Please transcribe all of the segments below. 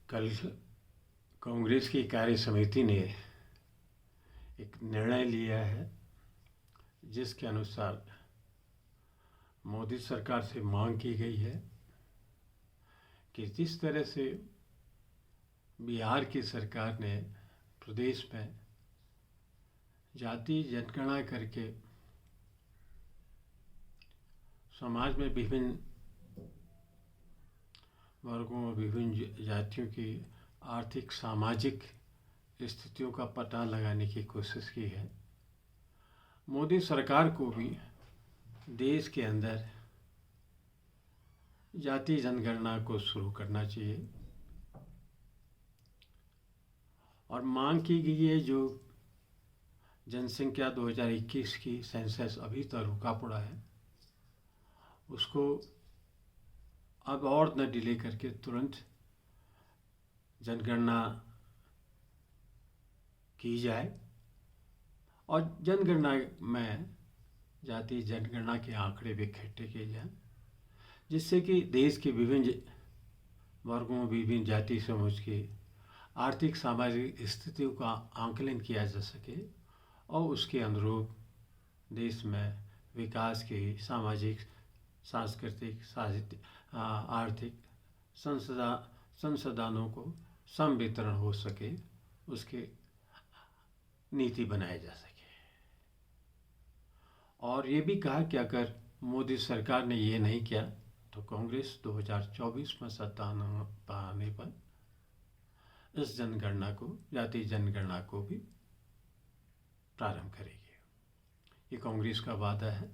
कल कांग्रेस की कार्य समिति ने एक निर्णय लिया है जिसके अनुसार मोदी सरकार से मांग की गई है कि जिस तरह से बिहार की सरकार ने प्रदेश में जाति जनगणना करके समाज में विभिन्न वर्गों, विभिन्न जातियों की आर्थिक सामाजिक स्थितियों का पता लगाने की कोशिश की है। मोदी सरकार को भी देश के अंदर जाति जनगणना को शुरू करना चाहिए और मांग की गई है जो जनसंख्या 2021 की सेंसस अभी तक रुका पड़ा है उसको अब और न डिले करके तुरंत जनगणना की जाए और जनगणना में जाति जनगणना के आंकड़े भी इकट्ठे किए जाएं जिससे कि देश के विभिन्न वर्गों, विभिन्न जाति समूह की आर्थिक सामाजिक स्थितियों का आंकलन किया जा सके और उसके अनुरूप देश में विकास की सामाजिक, सांस्कृतिक, साहित्य, आर्थिक संसाधनों को सम वितरण हो सके, उसके नीति बनाई जा सके। और ये भी कहा कि अगर मोदी सरकार ने ये नहीं किया तो कांग्रेस 2024 में सत्ता पाने पर इस जनगणना को, जाति जनगणना को भी प्रारंभ करेगी। ये कांग्रेस का वादा है।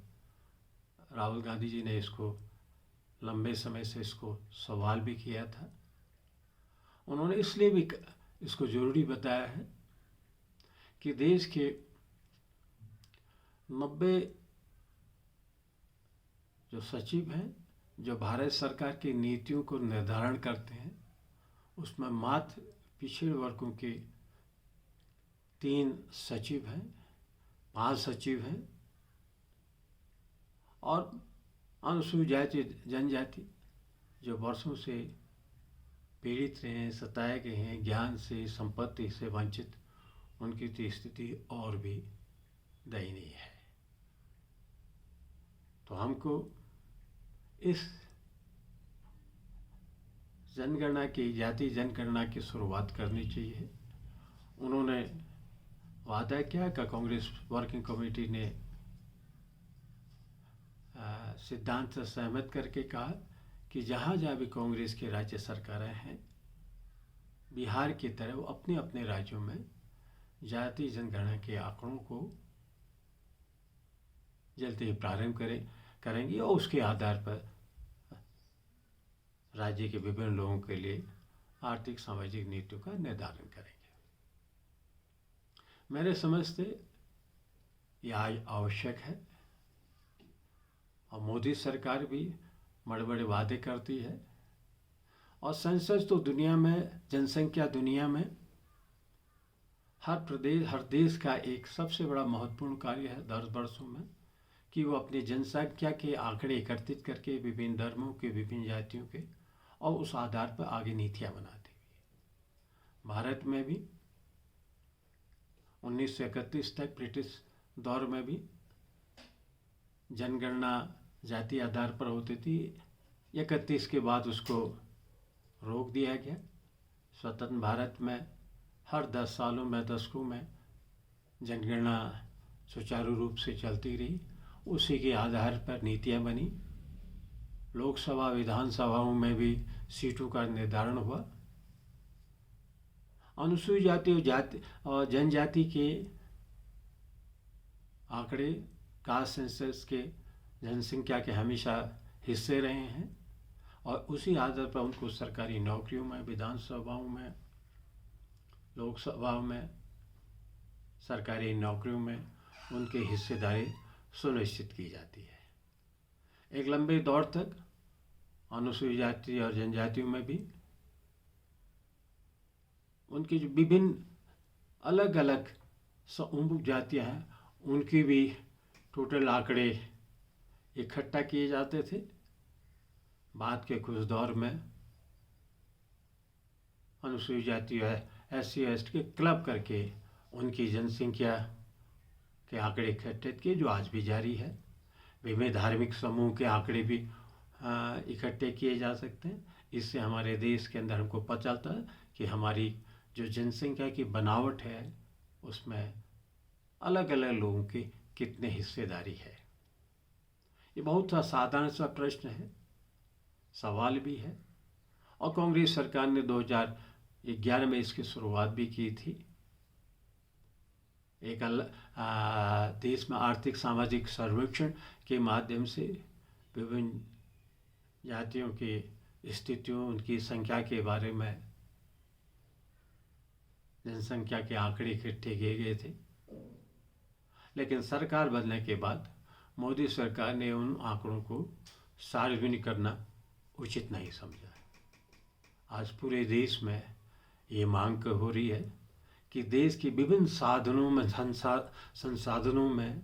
राहुल गांधी जी ने इसको लंबे समय से इसको सवाल भी किया था। उन्होंने इसलिए भी इसको ज़रूरी बताया है कि देश के 90 जो सचिव हैं, जो भारत सरकार की नीतियों को निर्धारण करते हैं, उसमें मात्र पिछड़े वर्गों के 3 सचिव हैं, 5 सचिव हैं और अनुसूचित जाति जनजाति जो वर्षों से पीड़ित रहे हैं, सताए गए हैं, ज्ञान से, संपत्ति से वंचित, उनकी तो स्थिति और भी दयनीय है। तो हमको इस जनगणना की, जाति जनगणना की शुरुआत करनी चाहिए। उन्होंने वादा किया कि कांग्रेस वर्किंग कमेटी ने सिद्धांत से सहमत करके कहा कि जहाँ जहाँ भी कांग्रेस की राज्य सरकारें हैं, बिहार की तरह वो अपने अपने राज्यों में जाति जनगणना के आंकड़ों को जल्दी ही प्रारंभ करेंगी और उसके आधार पर राज्य के विभिन्न लोगों के लिए आर्थिक सामाजिक नीतियों का निर्धारण करेंगे। मेरे समझ से यह आवश्यक है और मोदी सरकार भी बड़े बड़े वादे करती है और सेंसस तो दुनिया में, जनसंख्या दुनिया में हर देश का एक सबसे बड़ा महत्वपूर्ण कार्य है 10 वर्षों में कि वो अपनी जनसंख्या के आंकड़े एकत्रित करके विभिन्न धर्मों के, विभिन्न जातियों के, और उस आधार पर आगे नीतियाँ बनाती हुई। भारत में भी 1931 तक ब्रिटिश दौर में भी जनगणना जाति आधार पर होती थी। 31 के बाद उसको रोक दिया गया। स्वतंत्र भारत में हर 10 सालों में, दशकों में जनगणना सुचारू रूप से चलती रही। उसी के आधार पर नीतियाँ बनी। लोकसभा, विधानसभाओं में भी सीटों का निर्धारण हुआ। अनुसूचित जाति और जनजाति के आंकड़े कास्ट सेंसस के जनसंख्या के हमेशा हिस्से रहे हैं और उसी आधार पर उनको सरकारी नौकरियों में, विधानसभाओं में, लोकसभाओं में, सरकारी नौकरियों में उनकी हिस्सेदारी सुनिश्चित की जाती है। एक लंबे दौर तक अनुसूचित जाति और जनजातियों में भी उनकी जो विभिन्न अलग अलग उप जातियाँ हैं, उनकी भी टोटल आंकड़े इकट्ठा किए जाते थे। बाद के कुछ दौर में अनुसूचित जाति SC ST के क्लब करके उनकी जनसंख्या के आंकड़े इकट्ठे किए, जो आज भी जारी है। विभिन्न धार्मिक समूह के आंकड़े भी इकट्ठे किए जा सकते हैं। इससे हमारे देश के अंदर हमको पता चलता है कि हमारी जो जनसंख्या की बनावट है उसमें अलग अलग लोगों की कितने हिस्सेदारी है। ये बहुत सा साधारण सा प्रश्न है, सवाल भी है, और कांग्रेस सरकार ने 2011 में इसकी शुरुआत भी की थी। एक देश में आर्थिक सामाजिक सर्वेक्षण के माध्यम से विभिन्न जातियों की स्थितियों, उनकी संख्या के बारे में जनसंख्या के आंकड़े इकट्ठे किए गए थे। लेकिन सरकार बदलने के बाद मोदी सरकार ने उन आंकड़ों को सार्वजनिक करना उचित नहीं समझा। आज पूरे देश में ये मांग हो रही है कि देश के विभिन्न साधनों में, संसाधनों में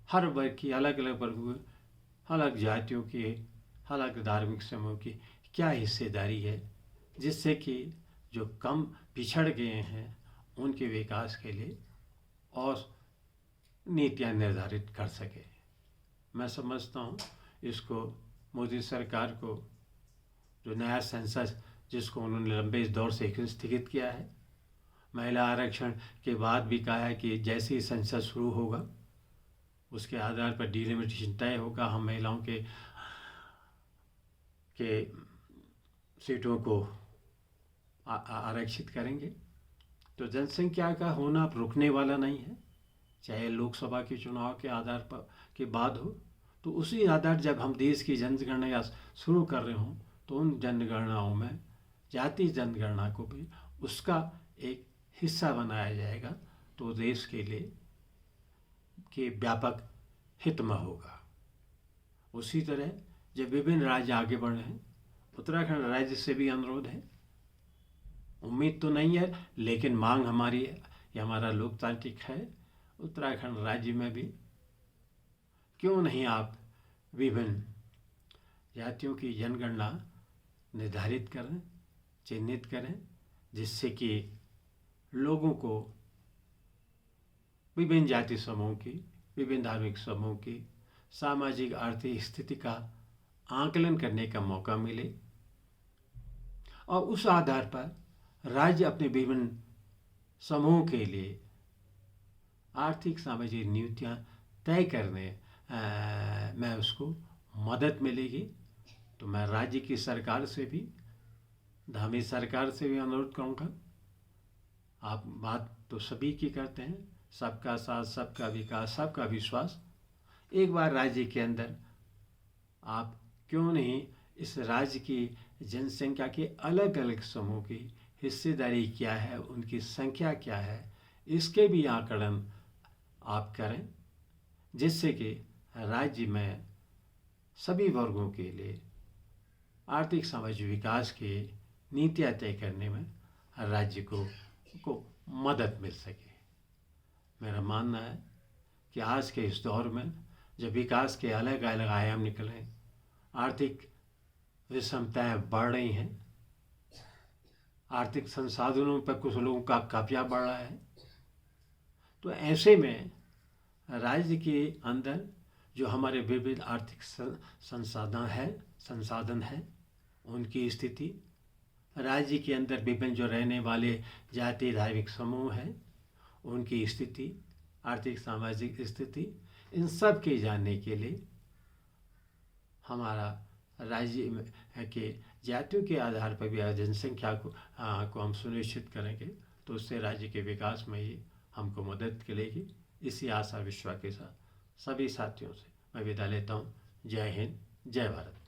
हर वर्ग की, अलग अलग वर्गों, अलग जातियों की, अलग धार्मिक समूह की क्या हिस्सेदारी है, जिससे कि जो कम पिछड़ गए हैं उनके विकास के लिए और नीतियां निर्धारित कर सके। मैं समझता हूँ इसको मोदी सरकार को, जो नया सेंसस जिसको उन्होंने लंबे दौर से स्थगित किया है, महिला आरक्षण के बाद भी कहा है कि जैसे ही सेंसस शुरू होगा उसके आधार पर डिलिमिटेशन तय होगा, हम महिलाओं के सीटों को आरक्षित करेंगे। तो जनसंख्या का होना रुकने वाला नहीं है, चाहे लोकसभा के चुनाव के आधार पर के बाद हो। तो उसी आधार जब हम देश की जनगणना शुरू कर रहे हों तो उन जनगणनाओं में जाति जनगणना को भी उसका एक हिस्सा बनाया जाएगा, तो देश के लिए के व्यापक हित में होगा। उसी तरह जब विभिन्न राज्य आगे बढ़ रहे हैं, उत्तराखंड राज्य से भी अनुरोध है, उम्मीद तो नहीं है लेकिन मांग हमारी है, ये हमारा लोकतांत्रिक है, उत्तराखंड राज्य में भी क्यों नहीं आप विभिन्न जातियों की जनगणना निर्धारित करें, चिन्हित करें, जिससे कि लोगों को विभिन्न जाति समूह की, विभिन्न धार्मिक समूह की सामाजिक आर्थिक स्थिति का आकलन करने का मौका मिले, और उस आधार पर राज्य अपने विभिन्न समूह के लिए आर्थिक सामाजिक नीतियाँ तय करने में उसको मदद मिलेगी। तो मैं राज्य की सरकार से भी, धामी सरकार से भी अनुरोध करूँगा, आप बात तो सभी की करते हैं, सबका साथ, सबका विकास, सबका विश्वास। एक बार राज्य के अंदर आप क्यों नहीं इस राज्य की जनसंख्या के अलग अलग समूह की हिस्सेदारी क्या है, उनकी संख्या क्या है, इसके भी आकलन आप करें, जिससे कि राज्य में सभी वर्गों के लिए आर्थिक सामाजिक विकास की नीतियाँ तय करने में राज्य को मदद मिल सके। मेरा मानना है कि आज के इस दौर में जब विकास के अलग अलग आयाम निकले, आर्थिक विषमताएँ बढ़ रही हैं, आर्थिक संसाधनों पर कुछ लोगों का कब्जा बढ़ रहा है, तो ऐसे में राज्य के अंदर जो हमारे विविध आर्थिक संसाधन है उनकी स्थिति, राज्य के अंदर विभिन्न जो रहने वाले जाति धार्मिक समूह हैं उनकी स्थिति, आर्थिक सामाजिक स्थिति, इन सब के जानने के लिए हमारा राज्य में के जातियों के आधार पर भी जनसंख्या को हम सुनिश्चित करेंगे, तो उससे राज्य के विकास में ही हमको मदद मिलेगी। इसी आशा विश्वास के साथ सभी साथियों से मैं विदा लेता हूँ। जय हिंद, जय भारत।